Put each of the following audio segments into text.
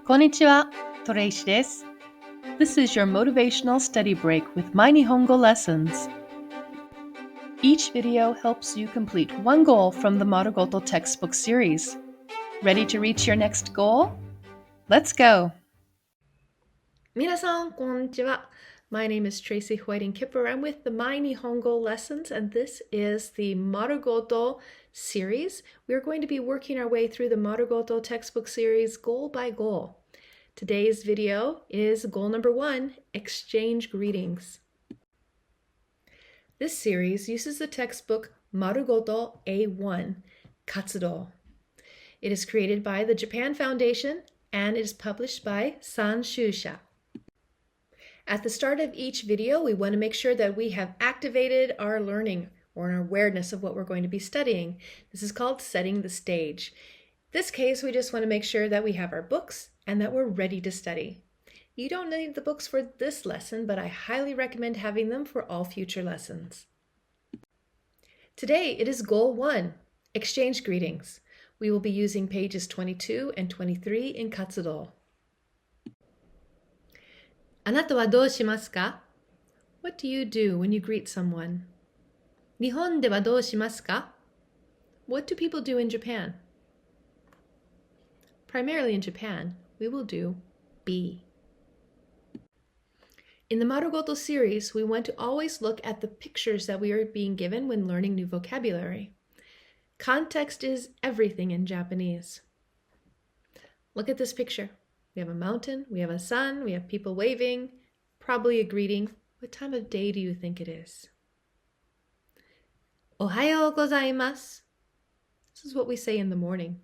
Konnichiwa, Toreishi desu. This is your motivational study break with My Nihongo lessons. Each video helps you complete one goal from the Marugoto textbook series. Ready to reach your next goal? Let's go! 皆さん、こんにちは. My name is Tracy Whiting-Kipper. I'm with the My Nihongo lessons, and this is the Marugoto series. We are going to be working our way through the Marugoto textbook series goal by goal. Today's video is goal number 1, exchange greetings. This series uses the textbook Marugoto A1, Katsudo. It is created by the Japan Foundation and it is published by Sanshusha. At the start of each video, we want to make sure that we have activated our learning or our awareness of what we're going to be studying. This is called setting the stage. In this case, we just want to make sure that we have our books and that we're ready to study. You don't need the books for this lesson, but I highly recommend having them for all future lessons. Today, it is goal 1, exchange greetings. We will be using pages 22 and 23 in Katsudo. あなたはどうしますか? What do you do when you greet someone? 日本ではどうしますか? What do people do in Japan? Primarily in Japan, we will do be. In the Marugoto series, we want to always look at the pictures that we are being given when learning new vocabulary. Context is everything in Japanese. Look at this picture. We have a mountain, we have a sun, we have people waving, probably a greeting. What time of day do you think it is? Ohayou gozaimasu. This is what we say in the morning.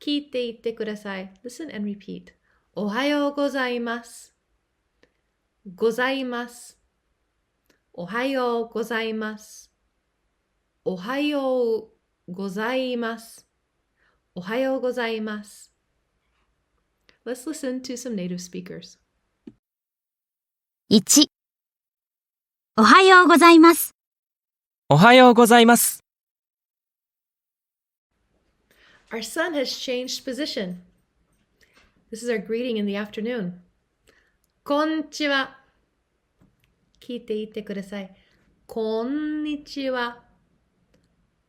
Kiite itte kudasai. Listen and repeat. Ohayou gozaimasu. Gozaimasu. Ohayou gozaimasu. Ohayou gozaimasu. Ohayou gozaimasu. Let's listen to some native speakers. 1. おはようございます。おはようございます。Our sun has changed position. This is our greeting in the afternoon. こんにちは。聞いていてください。こんにちは。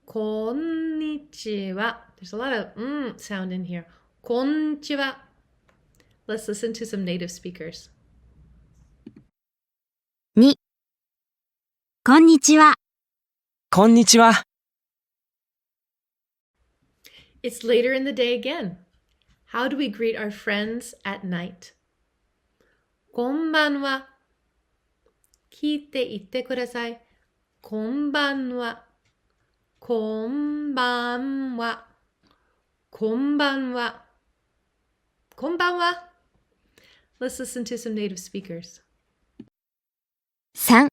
こんにちは。There's a lot of sound in here. こんにちは。Let's listen to some native speakers. 2. こんにちは。こんにちは。It's later in the day again. How do we greet our friends at night? こんばんは。聞いていてください。こんばんは。こんばんは。こんばんは。こんばんは。Let's listen to some native speakers. 3.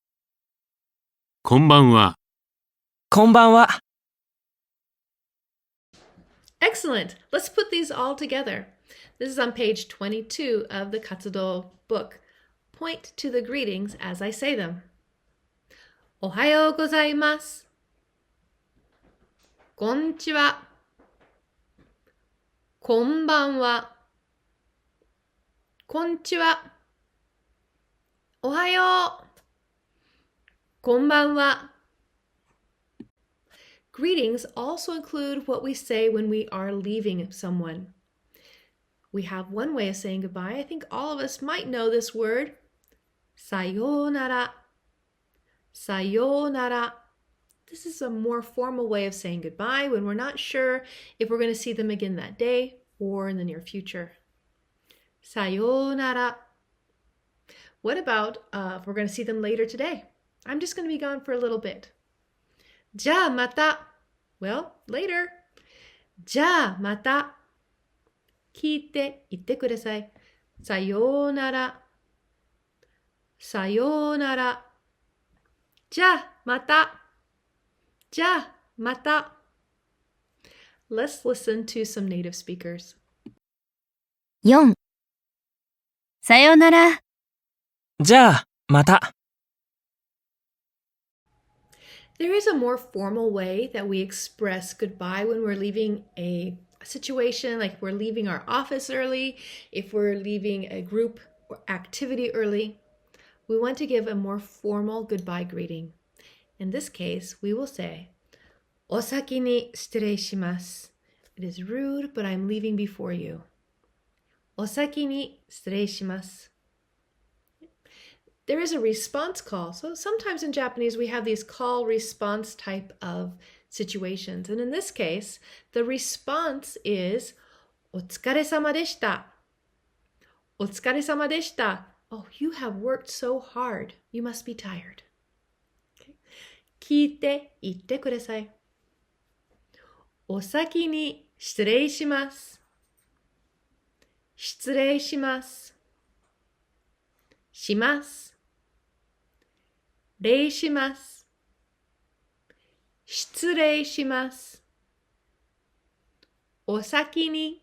こんばんは。こんばんは。Excellent. Let's put these all together. This is on page 22 of the Katsudo book. Point to the greetings as I say them. Ohayou gozaimasu. こんにちは。こんばんは。こんにちは。おはよう。こんばんは。Greetings also include what we say when we are leaving someone. We have one way of saying goodbye. I think all of us might know this word. Sayonara. Sayonara. This is a more formal way of saying goodbye when we're not sure if we're going to see them again that day or in the near future. Sayonara. What about if we're going to see them later today? I'm just going to be gone for a little bit. じゃあまた. Well, later. じゃあまた. 聞いていってください。さようなら。さようなら。じゃあまた。じゃあまた. Let's listen to some native speakers. 4. さようなら。じゃあまた。There is a more formal way that we express goodbye when we're leaving a situation, like we're leaving our office early, if we're leaving a group or activity early, we want to give a more formal goodbye greeting. In this case, we will say, お先に失礼します. It is rude, but I'm leaving before you. お先に失礼します. There is a response call. So sometimes in Japanese, we have these call response type of situations. And in this case, the response is お疲れ様でした. お疲れ様でした. Oh, you have worked so hard. You must be tired. Okay. 聞いて言ってください. お先に失礼します. 失礼します. します. 礼します。失礼します。お先に。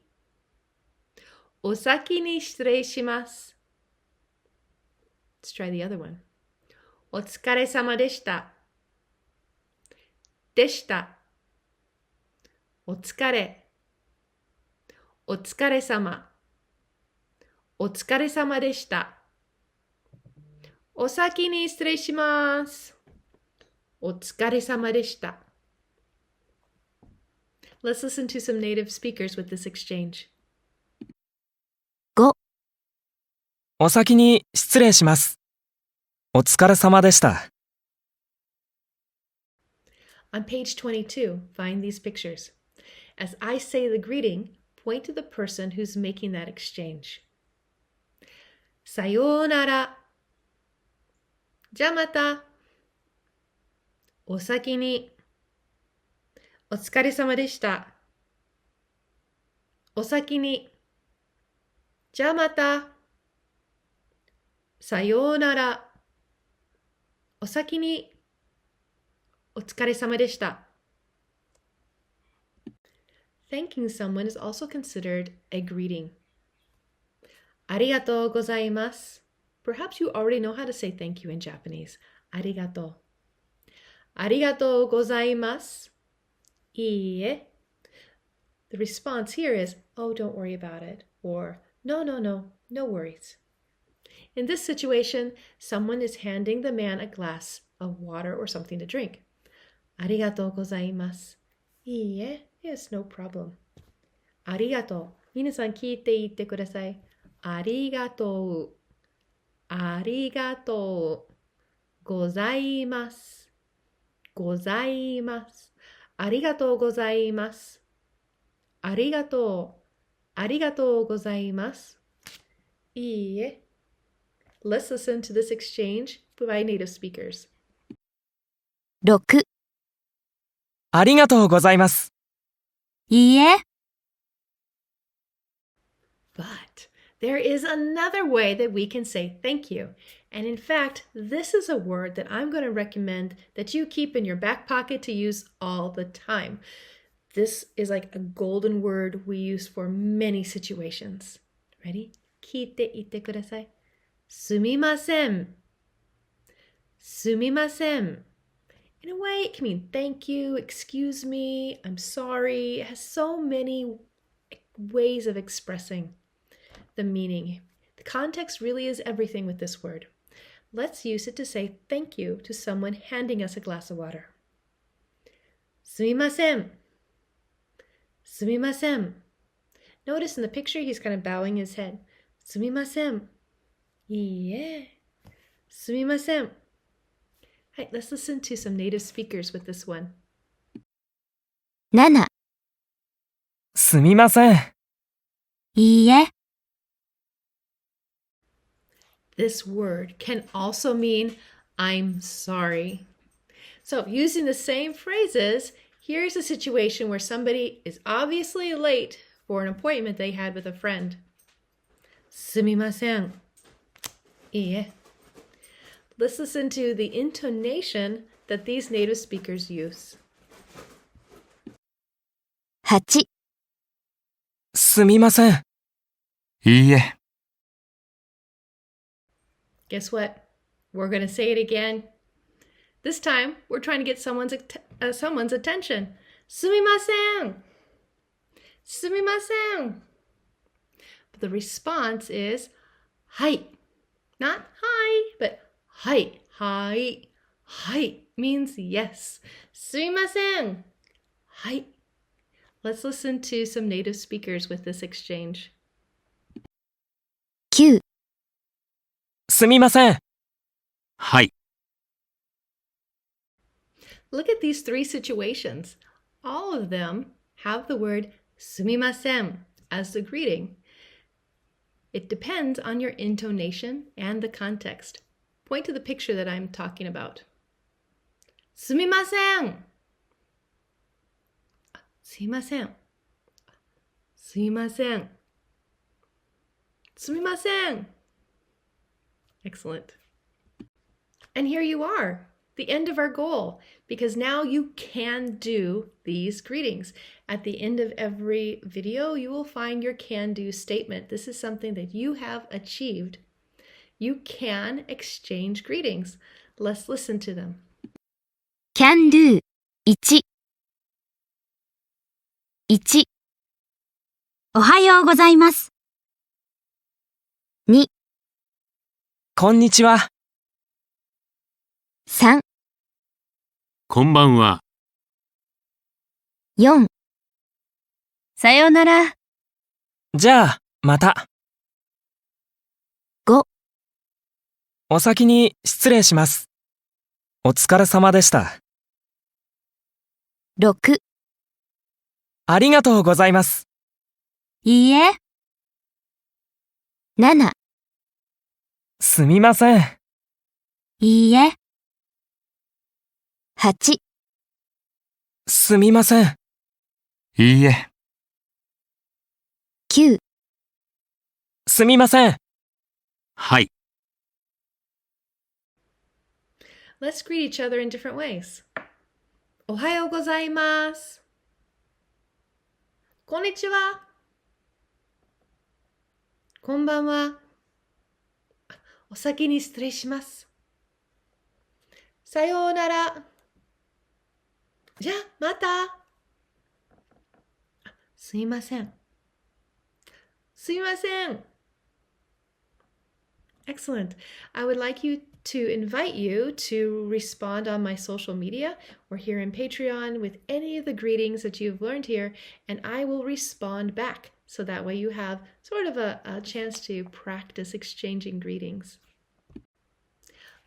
お先に失礼します。Let's try the other one. お疲れ様でした。でした。お疲れ。お疲れ様。お疲れ様でした。お先に失礼します。お疲れ様でした。Let's listen to some native speakers with this exchange. 5、お先に失礼します。お疲れ様でした。On page 22, find these pictures. As I say the greeting, point to the person who's making that exchange. さようなら。じゃあまた。お先に。お疲れ様でした。お先に。じゃあまた。さようなら。お先に。お疲れ様でした。Thanking someone is also considered a greeting. ありがとうございます。Perhaps you already know how to say thank you in Japanese. ありがとう。ありがとうございます。いいえ。The response here is, oh, don't worry about it. Or, no, no worries. In this situation, someone is handing the man a glass of water or something to drink. ありがとうございます。いいえ。Yes, no problem. ありがとう。皆さん聞いて言ってください。ありがとう。ありがとうございます。ございます。ありがとうございます。ありがとう。ありがとうございます。いいえ。Let's listen to this exchange by native speakers. 6、ありがとうございます。いいえ。But there is another way that we can say thank you. And in fact, this is a word that I'm going to recommend that you keep in your back pocket to use all the time. This is like a golden word we use for many situations. Ready? 聞いて言ってください。すみません。すみません。In a way, it can mean thank you, excuse me, I'm sorry. It has so many ways of expressing the meaning. The context really is everything with this word. Let's use it to say thank you to someone handing us a glass of water. すみません。すみません。Notice in the picture he's kind of bowing his head. すみません。いいえ。すみません。Right, let's listen to some native speakers with this one. 7、すみません。いいえ。This word can also mean I'm sorry. So using the same phrases, here's a situation where somebody is obviously late for an appointment they had with a friend. すみません。いいえ。Let's listen to the intonation that these native speakers use. 8、すみません。いいえ。Guess what? We're going to say it again. This time, we're trying to get someone's attention. すみません. Sumimasen. But the response is はい. Not hi, but はい. Hi. Hi means yes. Sumimasen. Hi. Let's listen to some native speakers with this exchange. 9、すみません。はい。 Look at these three situations. All of them have the word sumimasen as the greeting. It depends on your intonation and the context. Point to the picture that I'm talking about. Sumimasen. すいません。すいません。すみません. Excellent. And here you are, the end of our goal, because now you can do these greetings. At the end of every video, you will find your can-do statement. This is something that you have achieved. You can exchange greetings. Let's listen to them. can do 1、1、おはようございます。2、こんにちは。 3、こんばんは。 4、さようなら。じゃあ、また。 5、お先に失礼します。お疲れ様でした。 6、ありがとうございます。いいえ。7、すみません。いいえ。8、すみません。いいえ。 9、すみません。はい。 Let's greet each other in different ways. Ohayou gozaimasu. Konnichiwa. Konbanwa. お先に失礼します。さようなら。じゃあ、また。すいません。すいません。Excellent. I would like to invite you to respond on my social media or here in Patreon with any of the greetings that you've learned here, and I will respond back. So that way you have sort of a chance to practice exchanging greetings.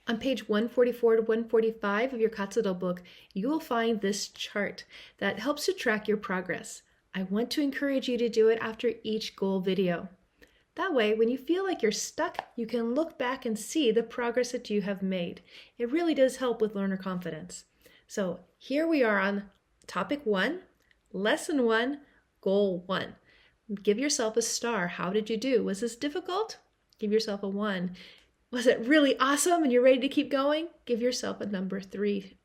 On page 144 to 145 of your Katsudo book, you will find this chart that helps to track your progress. I want to encourage you to do it after each goal video. That way, when you feel like you're stuck, you can look back and see the progress that you have made. It really does help with learner confidence. So here we are on topic 1, lesson 1, goal 1. Give yourself a star. How did you do? Was this difficult? Give yourself a 1. Was it really awesome and you're ready to keep going? Give yourself a number 3.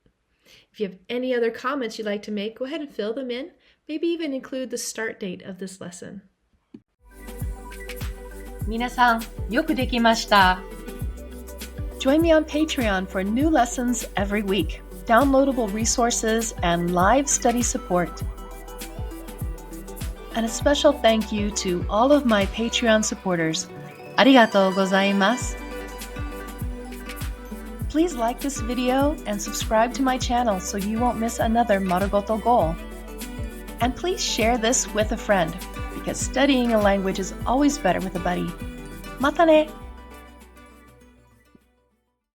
If you have any other comments you'd like to make, go ahead and fill them in. Maybe even include the start date of this lesson. 皆さん、よくできました。Join me on Patreon for new lessons every week, downloadable resources, and live study support. And a special thank you to all of my Patreon supporters. ありがとうございます。Please like this video and subscribe to my channel so you won't miss another Marugoto goal. And please share this with a friend, because studying a language is always better with a buddy. Mata ne!